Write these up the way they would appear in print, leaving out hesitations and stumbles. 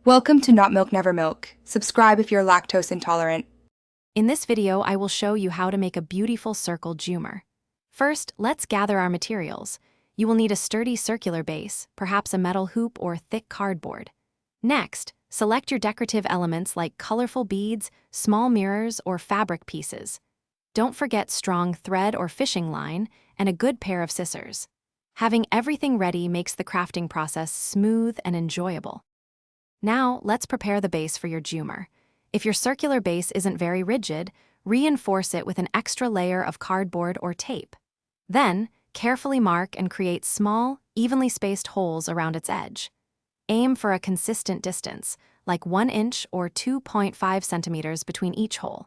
Welcome to Not Milk Never Milk. Subscribe if you're lactose intolerant. In this video, I will show you how to make a beautiful circle Jhumar. First, let's gather our materials. You will need a sturdy circular base, perhaps a metal hoop or thick cardboard. Next, select your decorative elements like colorful beads, small mirrors, or fabric pieces. Don't forget strong thread or fishing line and a good pair of scissors. Having everything ready makes the crafting process smooth and enjoyable. Now, let's prepare the base for your Jhumar. If your circular base isn't very rigid, reinforce it with an extra layer of cardboard or tape. Then, carefully mark and create small, evenly spaced holes around its edge. Aim for a consistent distance, like 1 inch or 2.5 centimeters between each hole.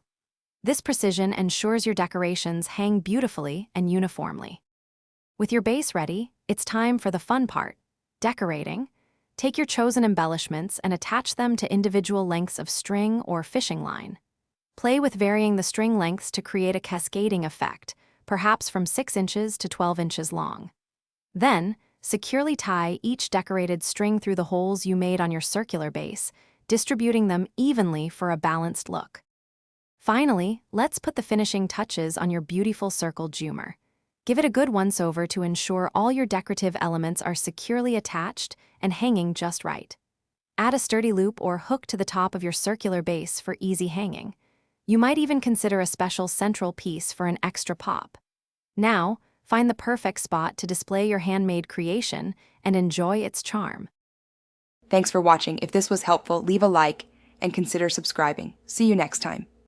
This precision ensures your decorations hang beautifully and uniformly. With your base ready, it's time for the fun part, decorating. Take your chosen embellishments and attach them to individual lengths of string or fishing line. Play with varying the string lengths to create a cascading effect, perhaps from 6 inches to 12 inches long. Then, securely tie each decorated string through the holes you made on your circular base, distributing them evenly for a balanced look. Finally, let's put the finishing touches on your beautiful circle Jhumar. Give it a good once-over to ensure all your decorative elements are securely attached and hanging just right. Add a sturdy loop or hook to the top of your circular base for easy hanging. You might even consider a special central piece for an extra pop. Now, find the perfect spot to display your handmade creation and enjoy its charm. Thanks for watching. If this was helpful, leave a like and consider subscribing. See you next time.